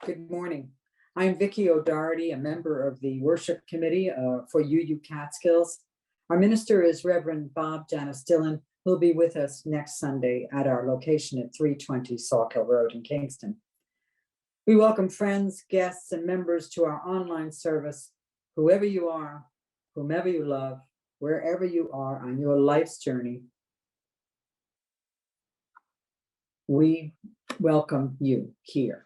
Good morning. I'm Vickie O'Dougherty, a member of the worship committee for UU Catskills. Our minister is Reverend Bob Janice Dillon, who'll be with us next Sunday at our location at 320 Sawkill Road in Kingston. We welcome friends, guests, and members to our online service. Whoever you are, whomever you love, wherever you are on your life's journey, we welcome you here.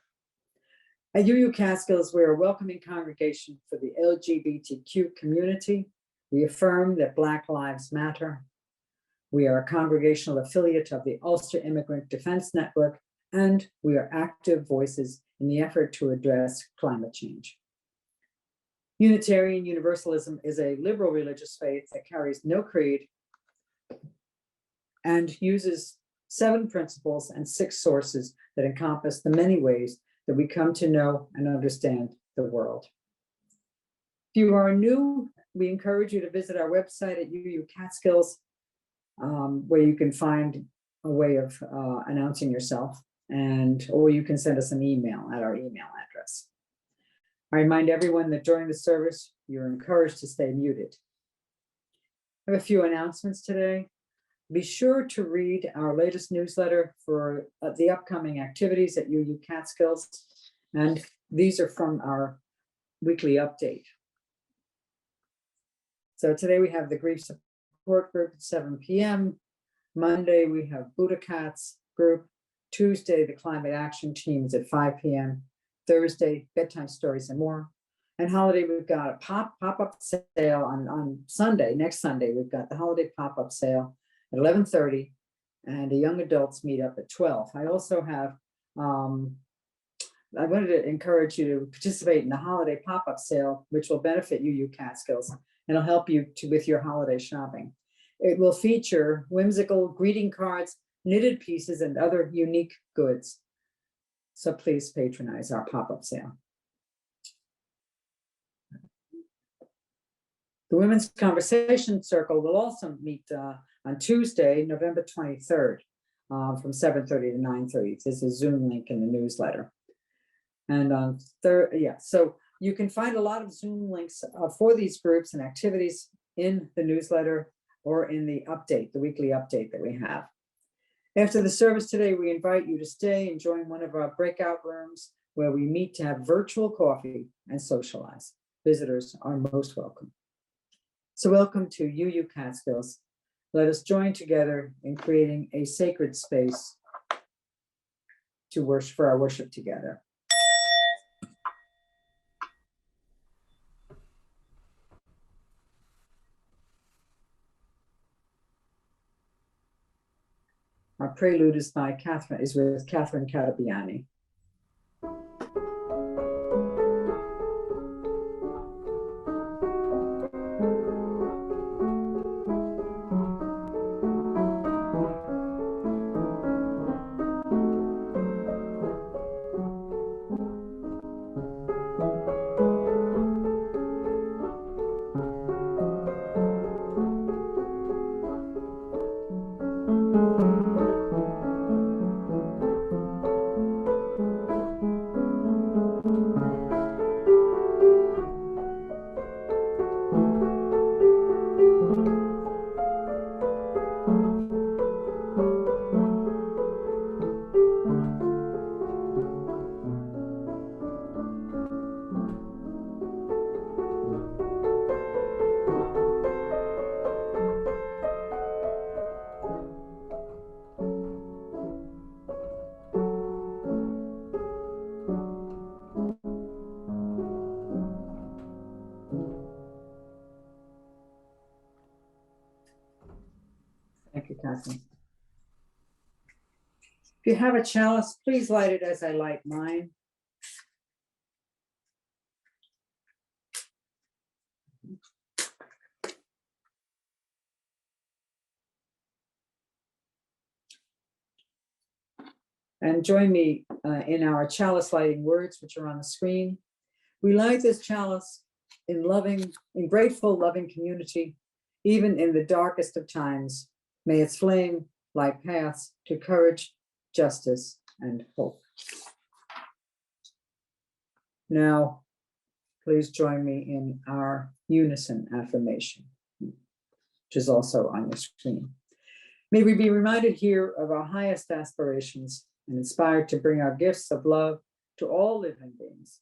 At UU Catskills, we're a welcoming congregation for the LGBTQ community. We affirm that Black Lives Matter. We are a congregational affiliate of the Ulster Immigrant Defense Network, and we are active voices in the effort to address climate change. Unitarian Universalism is a liberal religious faith that carries no creed and uses 7 principles and 6 sources that encompass the many ways that we come to know and understand the world. If you are new, we encourage you to visit our website at UU Catskills, where you can find a way of announcing yourself, or you can send us an email at our email address. I remind everyone that during the service, you're encouraged to stay muted. I have a few announcements today. Be sure to read our latest newsletter for the upcoming activities at UU Catskills, and these are from our weekly update. So today we have the Grief Support Group at 7 p.m. Monday we have Buddha Cats group. Tuesday the Climate Action Teams at 5 p.m. Thursday Bedtime Stories and More. And holiday we've got a pop-up sale on Sunday. Next Sunday we've got the holiday pop-up sale at 11:30 and a young adults meet up at 12. I also have, I wanted to encourage you to participate in the holiday pop-up sale, which will benefit UU Catskills and it'll help you with your holiday shopping. It will feature whimsical greeting cards, knitted pieces, and other unique goods. So please patronize our pop-up sale. The Women's Conversation Circle will also meet on Tuesday, November 23rd, from 7:30 to 9:30. There's a Zoom link in the newsletter. And on so you can find a lot of Zoom links for these groups and activities in the newsletter or in the update, the weekly update that we have. After the service today, we invite you to stay and join one of our breakout rooms where we meet to have virtual coffee and socialize. Visitors are most welcome. So welcome to UU Catskills. Let us join together in creating a sacred space to worship, for our worship together. Our prelude is with Catherine Catabiani. Thank you, Catherine. If you have a chalice, please light it as I light mine. And join me in our chalice lighting words, which are on the screen. We light this chalice in grateful, loving community, even in the darkest of times. May its flame light paths to courage, justice, and hope. Now, please join me in our Unison Affirmation, which is also on your screen. May we be reminded here of our highest aspirations and inspired to bring our gifts of love to all living beings.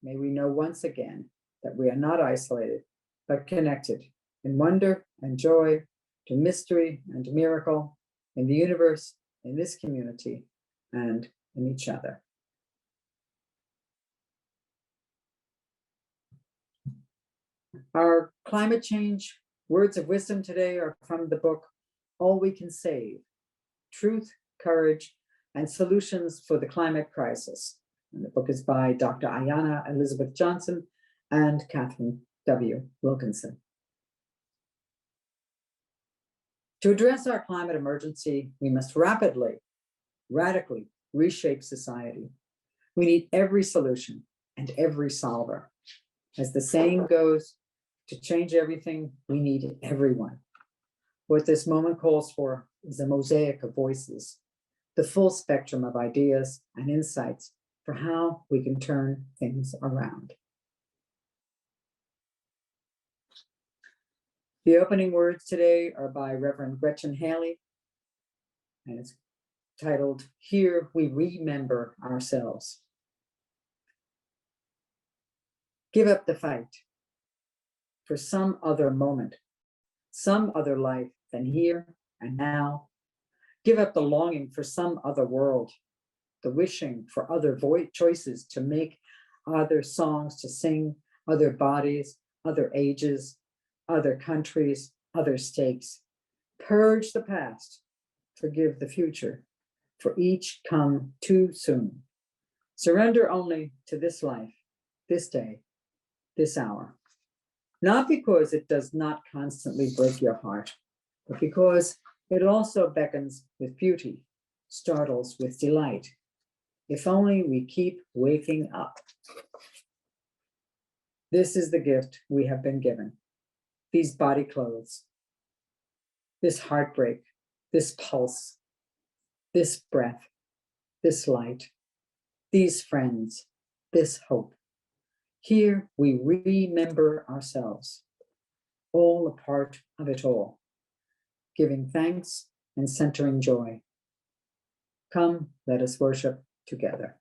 May we know once again that we are not isolated, but connected in wonder and joy, to mystery and miracle, in the universe, in this community, and in each other. Our climate change words of wisdom today are from the book, All We Can Save, Truth, Courage, and Solutions for the Climate Crisis. And the book is by Dr. Ayana Elizabeth Johnson and Catherine W. Wilkinson. To address our climate emergency, we must radically reshape society. We need every solution and every solver. As the saying goes, to change everything, we need everyone. What this moment calls for is a mosaic of voices, the full spectrum of ideas and insights for how we can turn things around. The opening words today are by Reverend Gretchen Haley, and it's titled, Here We Remember Ourselves. Give up the fight for some other moment, some other life than here and now. Give up the longing for some other world, the wishing for other choices to make, other songs to sing, other bodies, other ages, other countries, other stakes. Purge the past, forgive the future, for each come too soon. Surrender only to this life, this day, this hour. Not because it does not constantly break your heart, but because it also beckons with beauty, startles with delight. If only we keep waking up. This is the gift we have been given. These body clothes, this heartbreak, this pulse, this breath, this light, these friends, this hope. Here we remember ourselves, all a part of it all, giving thanks and centering joy. Come, let us worship together.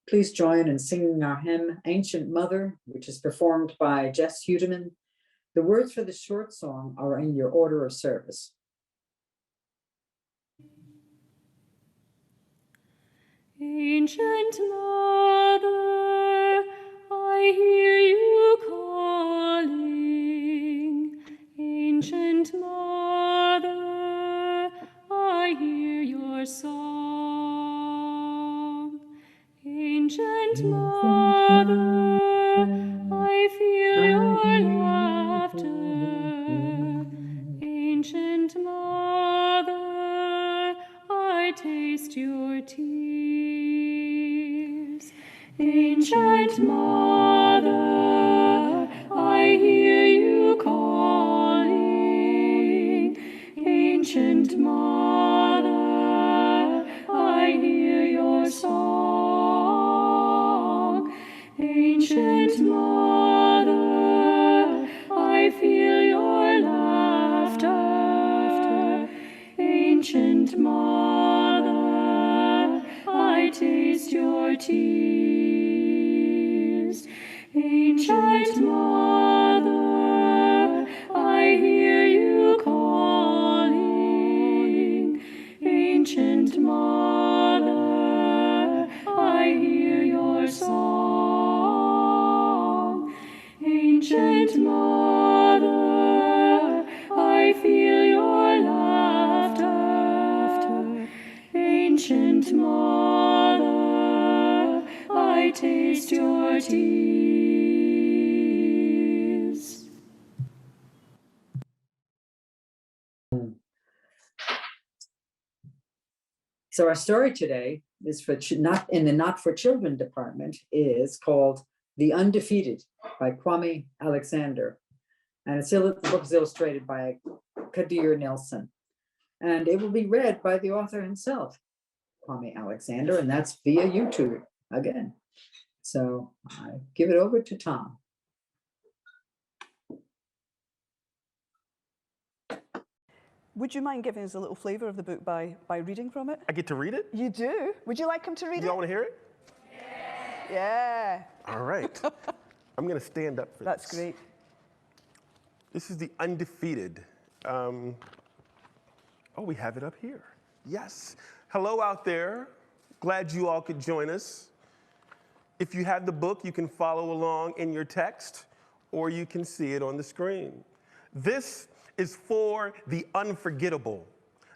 Please join in singing our hymn, Ancient Mother, which is performed by Jess Hudeman. The words for the short song are in your order of service. Ancient Mother, I hear you calling. Ancient Mother, I hear your song. Ancient Mother, I feel your laughter. Ancient Mother, I taste your tears. Ancient Mother, I hear you calling. Ancient Mother, I hear your song. Ancient Mother, I feel your laughter. Ancient Mother, I taste your tears. Ancient Mother, I hear you calling. Ancient Mother, I hear your song. Ancient Mother, I feel your laughter. Ancient Mother, I taste your tears. So our story today is for not in the Not for Children department, is called The Undefeated by Kwame Alexander. And the book is illustrated by Kadir Nelson. And it will be read by the author himself, Kwame Alexander, and that's via YouTube again. So I give it over to Tom. Would you mind giving us a little flavor of the book by reading from it? I get to read it? You do? Would you like him to read Y'all it? want to hear it? Yeah. All right. I'm going to stand up for That's this. great. This is the Undefeated. Oh, we have it up here. Yes. Hello out there. Glad you all could join us. If you have the book, you can follow along in your text, or you can see it on the screen. This is for the unforgettable,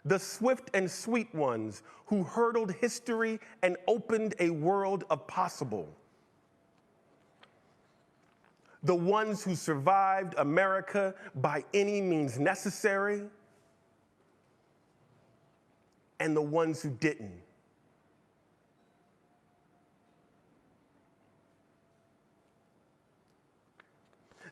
the swift and sweet ones who hurdled history and opened a world of possible. The ones who survived America by any means necessary, and the ones who didn't.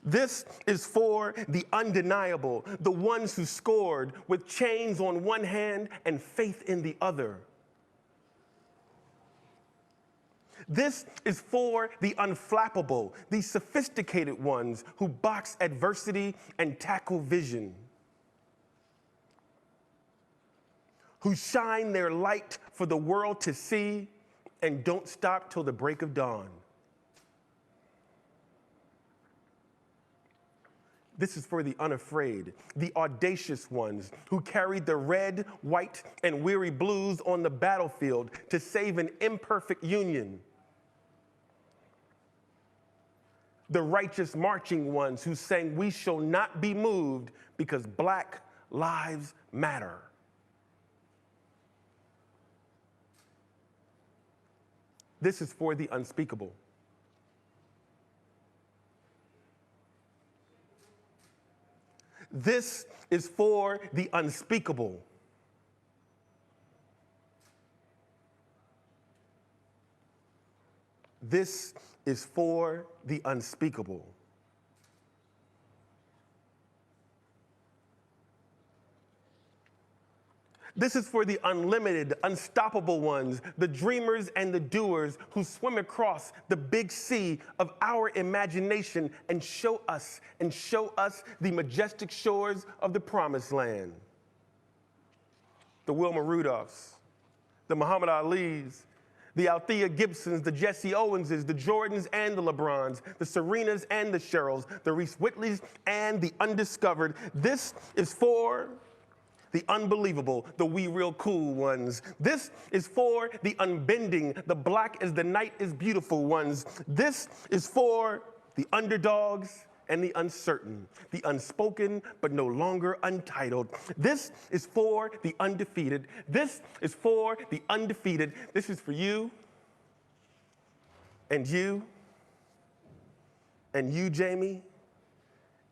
This is for the undeniable, the ones who scored with chains on one hand and faith in the other. This is for the unflappable, the sophisticated ones who box adversity and tackle vision, who shine their light for the world to see and don't stop till the break of dawn. This is for the unafraid, the audacious ones who carried the red, white, and weary blues on the battlefield to save an imperfect union. The righteous marching ones who sang, "We shall not be moved because Black lives matter." This is for the unspeakable. This is for the unspeakable. This is for the unspeakable. This is for the unlimited, unstoppable ones, the dreamers and the doers who swim across the big sea of our imagination and show us the majestic shores of the promised land. The Wilma Rudolphs, the Muhammad Alis, the Althea Gibsons, the Jesse Owenses, the Jordans and the LeBrons, the Serenas and the Cheryls, the Reese Whitleys and the undiscovered. This is for the unbelievable, the we real cool ones. This is for the unbending, the black as the night is beautiful ones. This is for the underdogs and the uncertain, the unspoken but no longer untitled. This is for the undefeated. This is for the undefeated. This is for you and you and you, Jamie,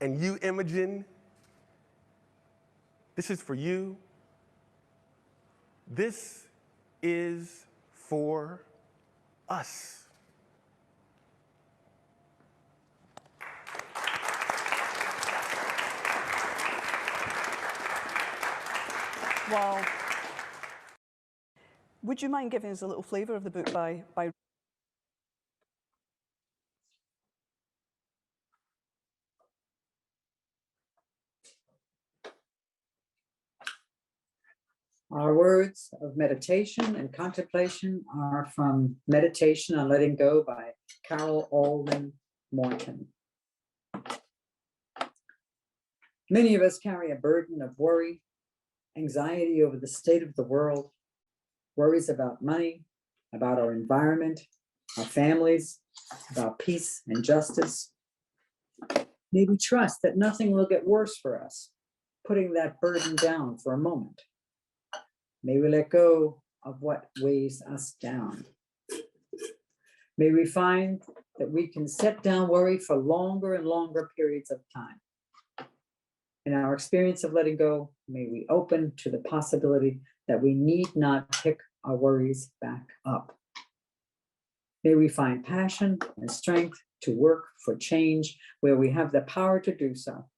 and you, Imogen. This is for you. This is for us. Wow. Would you mind giving us a little flavor of the book by Our words of meditation and contemplation are from Meditation on Letting Go by Carol Alden Morton. Many of us carry a burden of worry, anxiety over the state of the world, worries about money, about our environment, our families, about peace and justice. May we trust that nothing will get worse for us, putting that burden down for a moment. May we let go of what weighs us down. May we find that we can set down worry for longer and longer periods of time. In our experience of letting go, may we open to the possibility that we need not pick our worries back up. May we find passion and strength to work for change where we have the power to do so,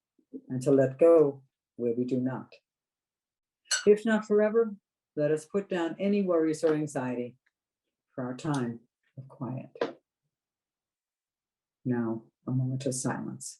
and to let go where we do not. If not forever, let us put down any worries or anxiety for our time of quiet. Now, a moment of silence.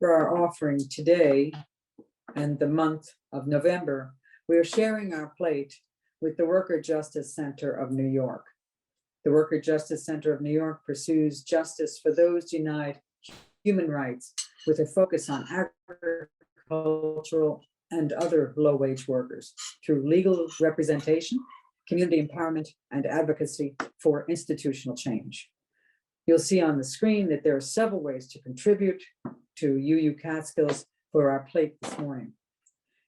For our offering today and the month of November, we are sharing our plate with the Worker Justice Center of New York. The Worker Justice Center of New York pursues justice for those denied human rights with a focus on agricultural and other low-wage workers through legal representation, community empowerment, and advocacy for institutional change. You'll see on the screen that there are several ways to contribute to UU Catskills for our plate this morning.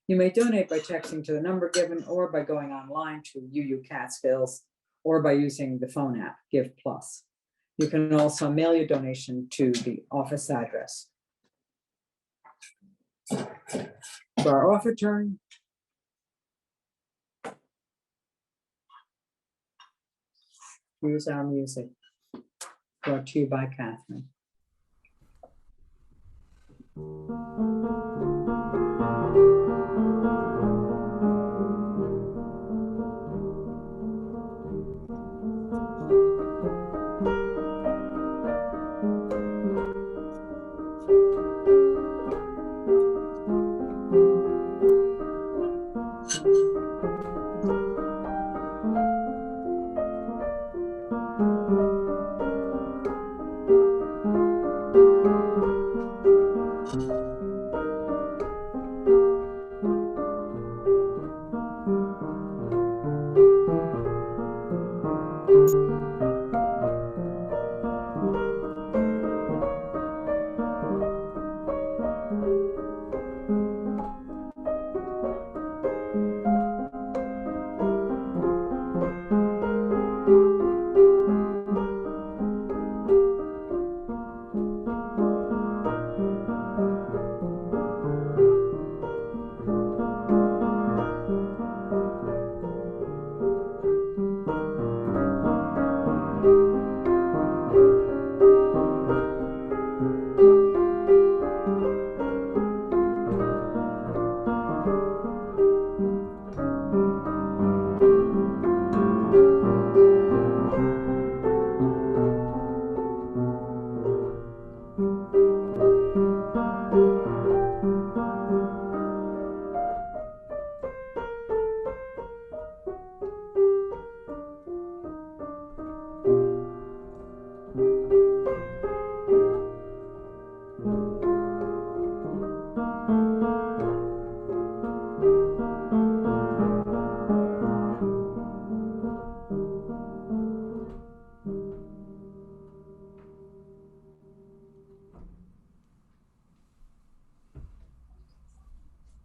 You may donate by texting to the number given or by going online to UU Catskills or by using the phone app, Give Plus. You can also mail your donation to the office address. For our offer turn, here's our music, brought to you by Catherine.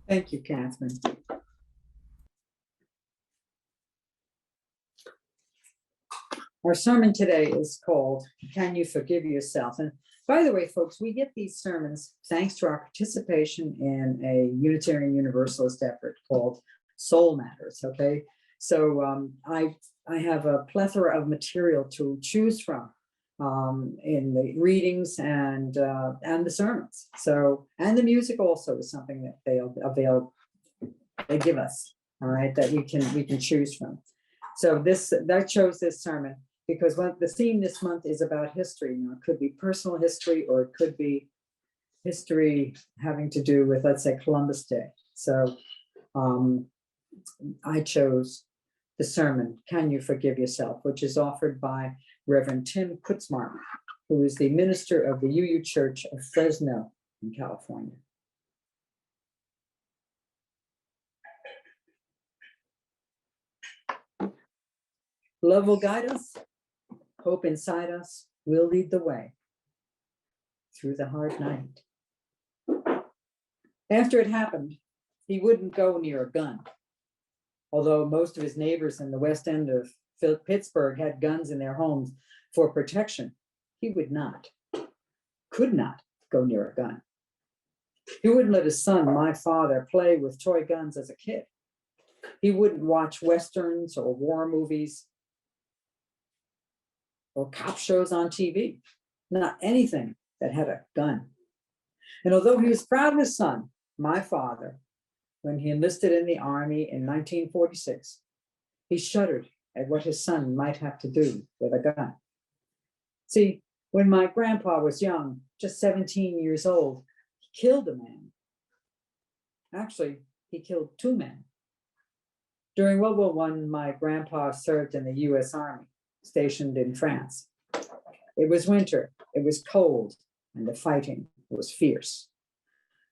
Thank you, Catherine. Our sermon today is called, Can You Forgive Yourself? And by the way, folks, we get these sermons thanks to our participation in a Unitarian Universalist effort called Soul Matters, okay? So I have a plethora of material to choose from in the readings and the sermons. So, and the music also is something that they give us, all right, that we can choose from. So I chose this sermon because the theme this month is about history. Now, it could be personal history, or it could be history having to do with, let's say, Columbus Day. So I chose the sermon, Can You Forgive Yourself, which is offered by Reverend Tim Kutzmark, who is the minister of the UU Church of Fresno in California. Love will guide us, hope inside us will lead the way through the hard night. After it happened, he wouldn't go near a gun. Although most of his neighbors in the West End of Pittsburgh had guns in their homes for protection, he would not, could not go near a gun. He wouldn't let his son, my father, play with toy guns as a kid. He wouldn't watch Westerns or war movies or cop shows on TV, not anything that had a gun. And although he was proud of his son, my father, when he enlisted in the Army in 1946, he shuddered at what his son might have to do with a gun. See, when my grandpa was young, just 17 years old, he killed a man. Actually, he killed two men. During World War I, my grandpa served in the US Army, stationed in France. It was winter, it was cold, and the fighting was fierce.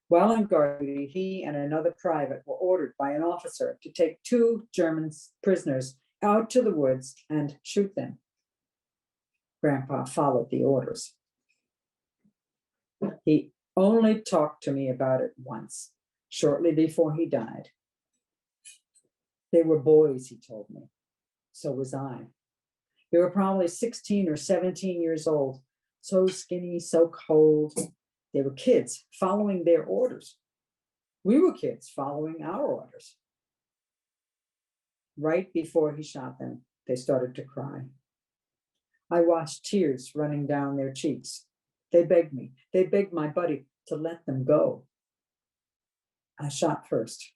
While on guard duty, he and another private were ordered by an officer to take two German prisoners out to the woods and shoot them. Grandpa followed the orders. He only talked to me about it once, shortly before he died. They were boys, he told me. So was I. They were probably 16 or 17 years old, so skinny, so cold. They were kids following their orders. We were kids following our orders. Right before he shot them, they started to cry. I watched tears running down their cheeks. They begged me, they begged my buddy to let them go. I shot first.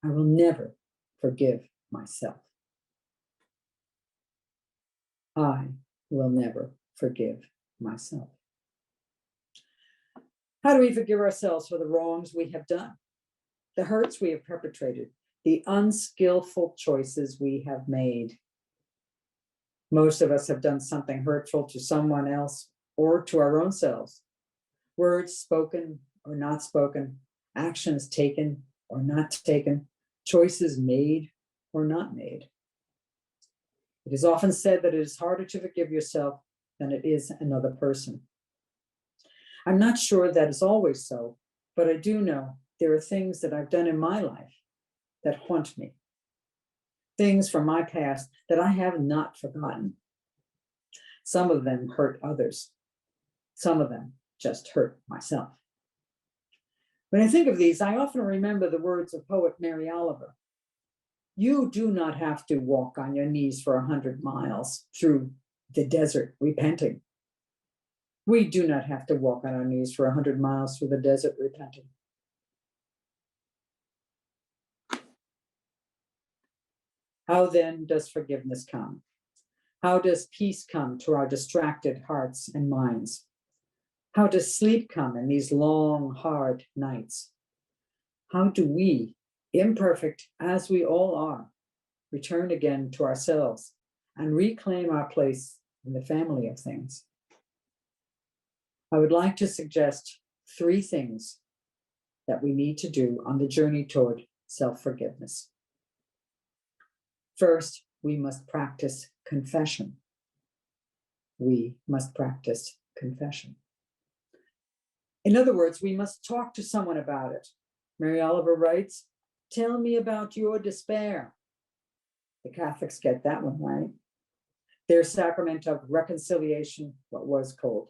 I will never forgive myself. I will never forgive myself. How do we forgive ourselves for the wrongs we have done, the hurts we have perpetrated, the unskillful choices we have made? Most of us have done something hurtful to someone else or to our own selves. Words spoken or not spoken, actions taken or not taken, choices made or not made. It is often said that it is harder to forgive yourself than it is another person. I'm not sure that is always so, but I do know there are things that I've done in my life that haunt me. Things from my past that I have not forgotten. Some of them hurt others. Some of them just hurt myself. When I think of these, I often remember the words of poet Mary Oliver. You do not have to walk on your knees for 100 miles through the desert repenting. We do not have to walk on our knees for 100 miles through the desert repenting. How then does forgiveness come? How does peace come to our distracted hearts and minds? How does sleep come in these long, hard nights? How do we, imperfect as we all are, return again to ourselves and reclaim our place in the family of things? I would like to suggest 3 things that we need to do on the journey toward self-forgiveness. First, we must practice confession. We must practice confession. In other words, we must talk to someone about it. Mary Oliver writes, "Tell me about your despair." The Catholics get that one right. Their sacrament of reconciliation, what was called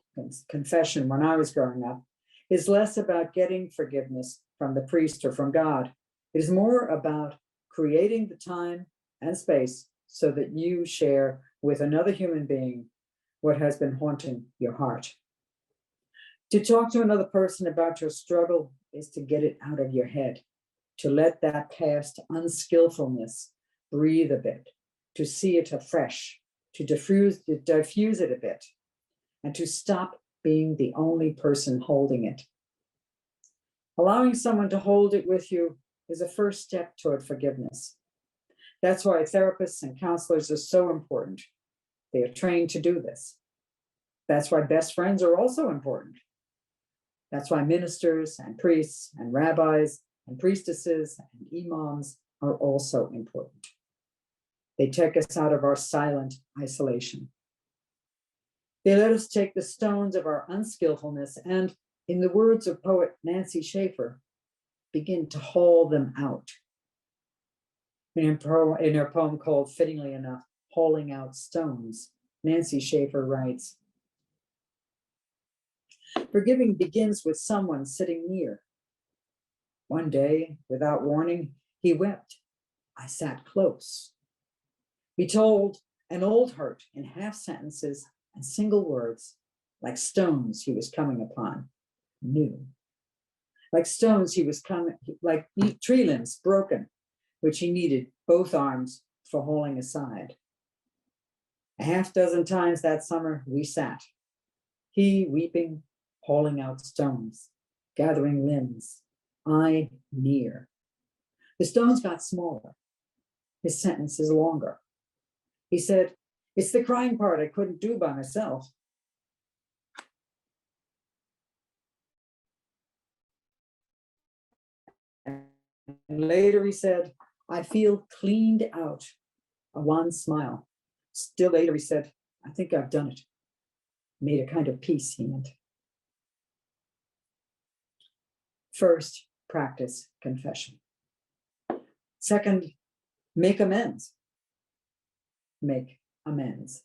confession when I was growing up, is less about getting forgiveness from the priest or from God. It is more about creating the time and space so that you share with another human being what has been haunting your heart. To talk to another person about your struggle is to get it out of your head, to let that past unskillfulness breathe a bit, to see it afresh, to diffuse it a bit, and to stop being the only person holding it. Allowing someone to hold it with you is a first step toward forgiveness. That's why therapists and counselors are so important. They are trained to do this. That's why best friends are also important. That's why ministers and priests and rabbis and priestesses and imams are also important. They take us out of our silent isolation. They let us take the stones of our unskillfulness and, in the words of poet Nancy Schaefer, begin to haul them out. In her poem called, fittingly enough, Hauling Out Stones, Nancy Schaefer writes, "Forgiving begins with someone sitting near. One day, without warning, he wept. I sat close. He told an old hurt in half sentences and single words, like stones he was coming upon, new. Like stones he was coming, like tree limbs broken, which he needed both arms for hauling aside. A half dozen times that summer we sat, he weeping, hauling out stones, gathering limbs, I near. The stones got smaller, his sentences longer. He said, it's the crying part I couldn't do by myself. And later he said, I feel cleaned out, a wan smile. Still later he said, I think I've done it. Made a kind of peace, he meant. First, practice confession. Second, make amends. Make amends.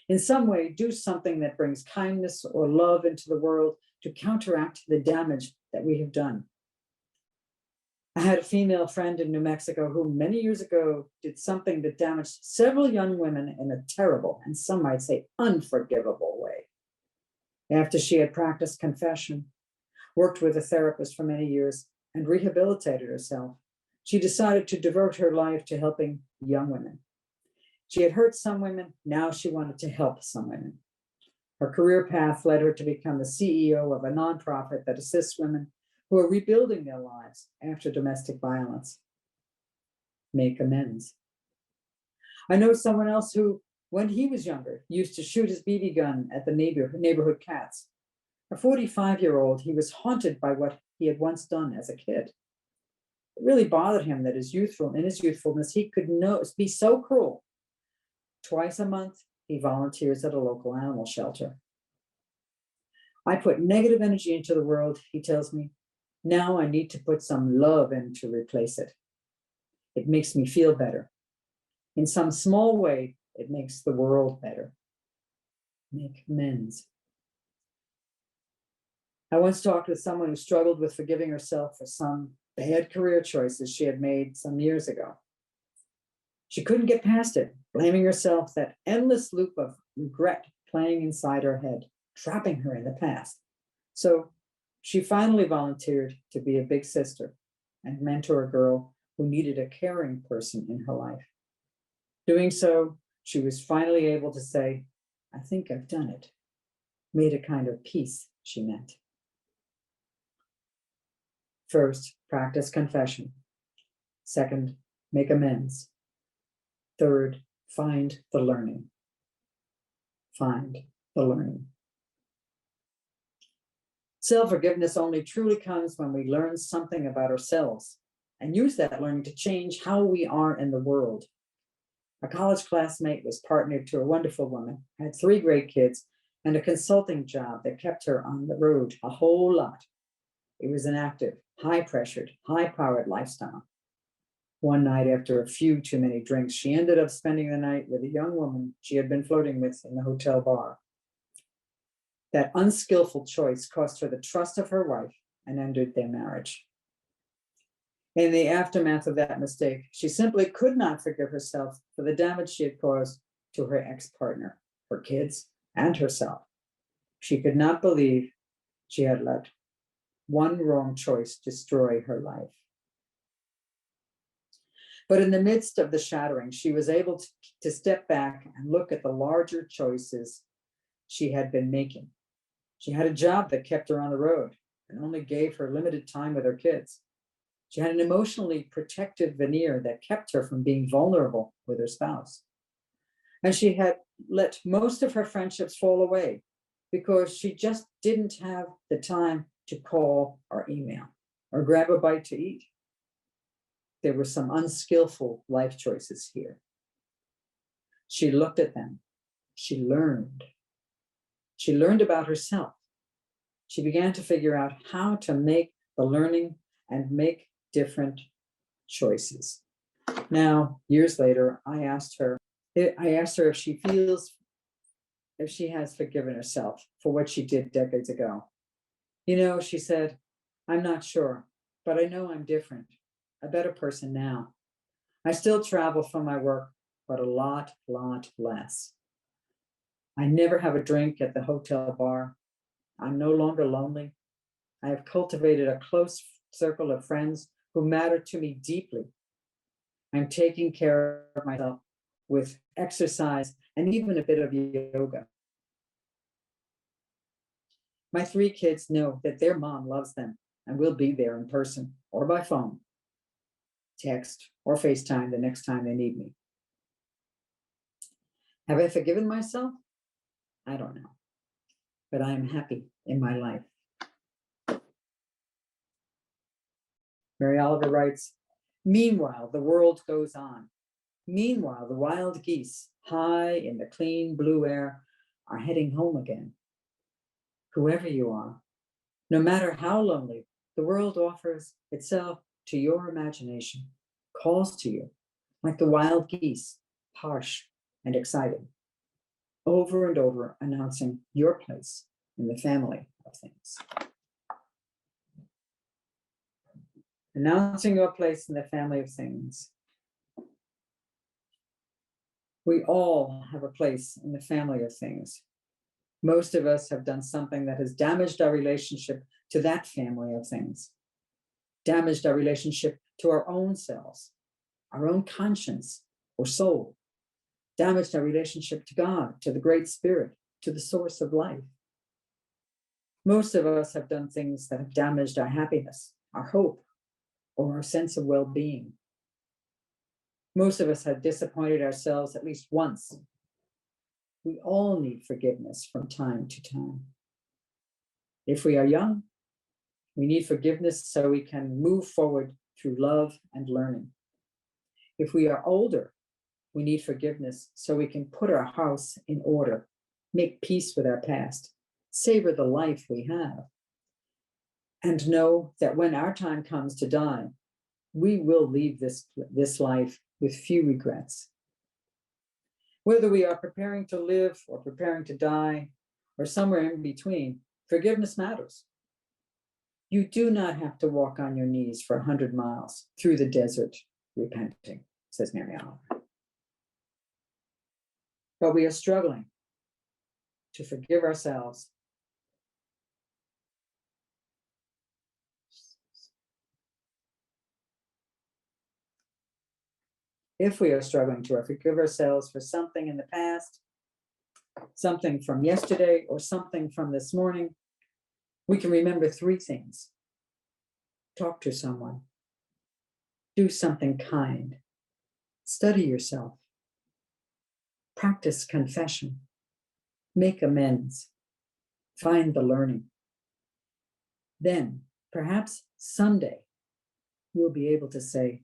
In some way, do something that brings kindness or love into the world to counteract the damage that we have done. I had a female friend in New Mexico who many years ago did something that damaged several young women in a terrible, and some might say unforgivable way. After she had practiced confession, worked with a therapist for many years, and rehabilitated herself, she decided to devote her life to helping young women. She had hurt some women, now she wanted to help some women. Her career path led her to become the CEO of a nonprofit that assists women who are rebuilding their lives after domestic violence. Make amends. I know someone else who, when he was younger, used to shoot his BB gun at the neighborhood cats. A 45-year-old, he was haunted by what he had once done as a kid. It really bothered him that in his youthfulness, he could be so cruel. Twice a month, he volunteers at a local animal shelter. I put negative energy into the world, he tells me. Now I need to put some love in to replace it. It makes me feel better. In some small way, it makes the world better. Make amends. I once talked with someone who struggled with forgiving herself for some bad career choices she had made some years ago. She couldn't get past it, blaming herself, that endless loop of regret playing inside her head, trapping her in the past. So she finally volunteered to be a big sister and mentor a girl who needed a caring person in her life. Doing so, she was finally able to say, I think I've done it. Made a kind of peace, she meant. First, practice confession. Second, make amends. Third, find the learning. Find the learning. Self-forgiveness only truly comes when we learn something about ourselves and use that learning to change how we are in the world. A college classmate was partnered to a wonderful woman, had 3 great kids, and a consulting job that kept her on the road a whole lot. It was an active, high-pressured, high-powered lifestyle. One night, after a few too many drinks, she ended up spending the night with a young woman she had been flirting with in the hotel bar. That unskillful choice cost her the trust of her wife and ended their marriage. In the aftermath of that mistake, she simply could not forgive herself for the damage she had caused to her ex-partner, her kids, and herself. She could not believe she had let one wrong choice destroy her life. But in the midst of the shattering, she was able to step back and look at the larger choices she had been making. She had a job that kept her on the road and only gave her limited time with her kids. She had an emotionally protective veneer that kept her from being vulnerable with her spouse. And she had let most of her friendships fall away because she just didn't have the time to call or email or grab a bite to eat. There were some unskillful life choices here. She looked at them. She learned. She learned about herself. She began to figure out how to make the learning and make different choices. Now, years later, I asked her if she has forgiven herself for what she did decades ago. You know, she said, I'm not sure, but I know I'm different, a better person now. I still travel for my work, but a lot less. I never have a drink at the hotel bar. I'm no longer lonely. I have cultivated a close circle of friends who matter to me deeply. I'm taking care of myself with exercise and even a bit of yoga. My 3 kids know that their mom loves them and will be there in person or by phone, text, or FaceTime the next time they need me. Have I forgiven myself? I don't know, but I am happy in my life. Mary Oliver writes, meanwhile, the world goes on. Meanwhile, the wild geese, high in the clean blue air, are heading home again. Whoever you are, no matter how lonely, the world offers itself to your imagination, calls to you, like the wild geese, harsh and excited, over and over announcing your place in the family of things. Announcing your place in the family of things. We all have a place in the family of things. Most of us have done something that has damaged our relationship to that family of things, damaged our relationship to our own selves, our own conscience or soul, damaged our relationship to God, to the Great Spirit, to the source of life. Most of us have done things that have damaged our happiness, our hope, or our sense of well-being. Most of us have disappointed ourselves at least once. We all need forgiveness from time to time. If we are young, we need forgiveness so we can move forward through love and learning. If we are older, we need forgiveness so we can put our house in order, make peace with our past, savor the life we have, and know that when our time comes to die, we will leave this life with few regrets. Whether we are preparing to live or preparing to die, or somewhere in between, forgiveness matters. You do not have to walk on your knees for 100 miles through the desert repenting, says Mary Oliver. But we are struggling to forgive ourselves. If we are struggling to forgive ourselves for something in the past, something from yesterday, or something from this morning, we can remember 3 things. Talk to someone. Do something kind. Study yourself. Practice confession. Make amends. Find the learning. Then, perhaps someday, you'll be able to say,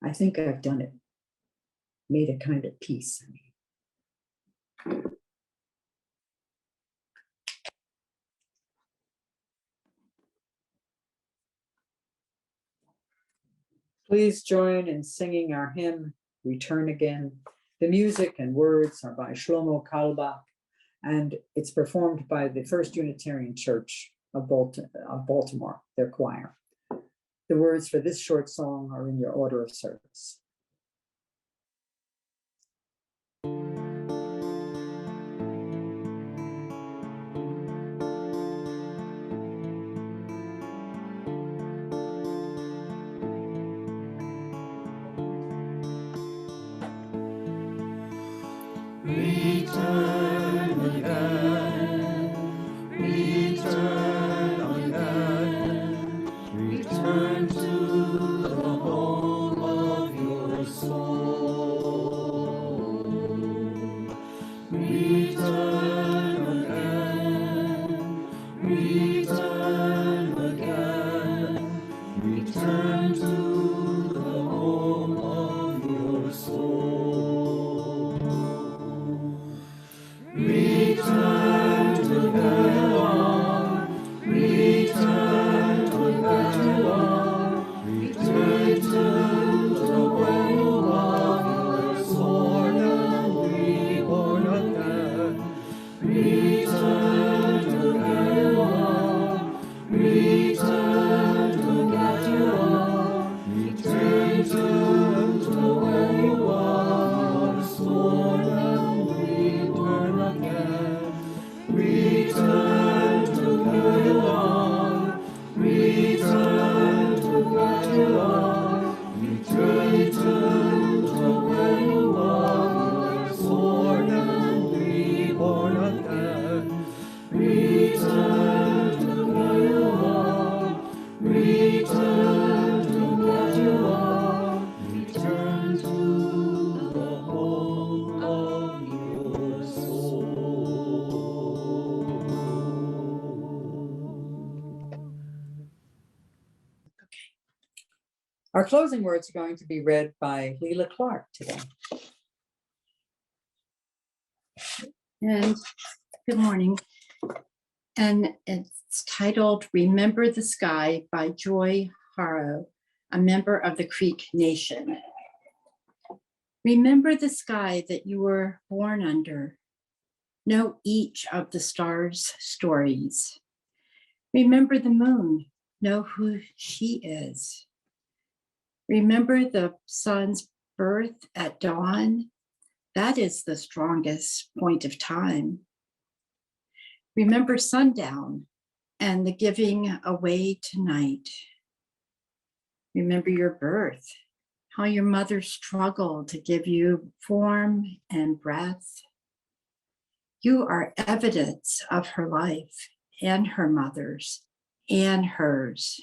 I think I've done it. Made a kind of peace. Please join in singing our hymn, Return Again. The music and words are by Shlomo Kalbach, and it's performed by the First Unitarian Church of Baltimore, their choir. The words for this short song are in your order of service. Return again, return again, return to the Our closing words are going to be read by Leela Clark today. And good morning. And it's titled Remember the Sky by Joy Haro, a member of the Creek Nation. Remember the sky that you were born under. Know each of the stars' stories. Remember the moon. Know who she is. Remember the sun's birth at dawn. That is the strongest point of time. Remember sundown and the giving away tonight. Remember your birth, how your mother struggled to give you form and breath. You are evidence of her life and her mother's and hers.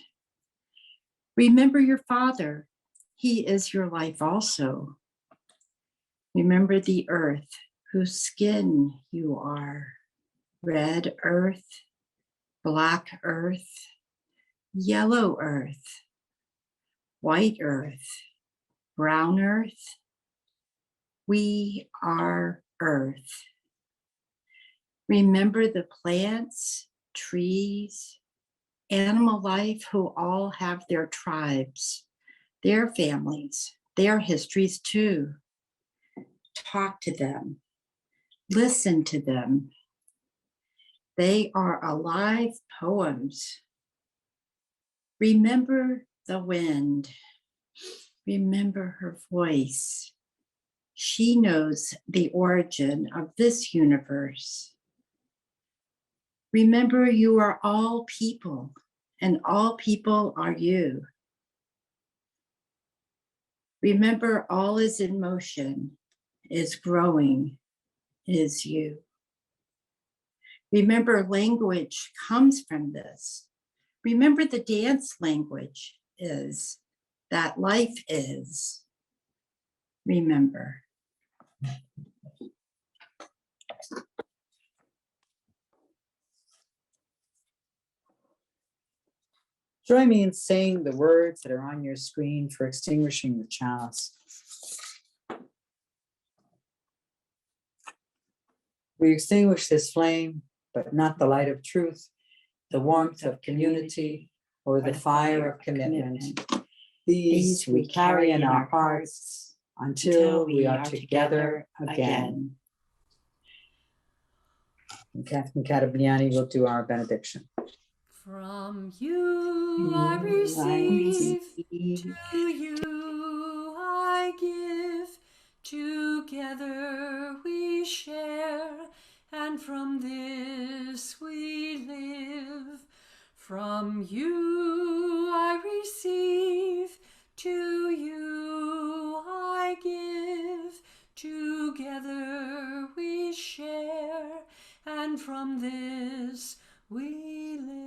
Remember your father. He is your life also. Remember the earth whose skin you are. Red earth, black earth, yellow earth, white earth, brown earth. We are earth. Remember the plants, trees, animal life who all have their tribes, their families, their histories too. Talk to them, listen to them. They are alive poems. Remember the wind. Remember her voice. She knows the origin of this universe. Remember you are all people, and all people are you. Remember all is in motion, is growing, is you. Remember language comes from this. Remember the dance language is, that life is. Remember. Join me in saying the words that are on your screen for extinguishing the chalice. We extinguish this flame, but not the light of truth, the warmth of community, or the fire of commitment. These we carry in our hearts until we are together again. And Catherine Catabiani will do our benediction. From you I receive, to you I give. Together we share, and from this we live. From you I receive, to you I give. Together we share, and from this we live.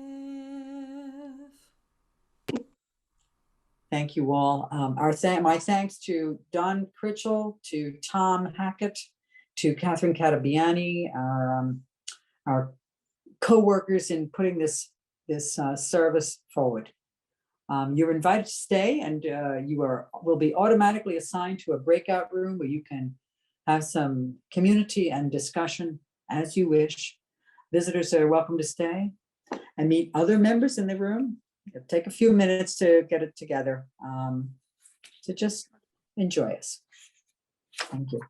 Thank you all. My thanks to Don Critchell, to Tom Hackett, to Catherine Catabiani, our co-workers in putting this service forward. You're invited to stay, and will be automatically assigned to a breakout room where you can have some community and discussion as you wish. Visitors are welcome to stay and meet other members in the room. It'll take a few minutes to get it together. So just enjoy us. Thank you.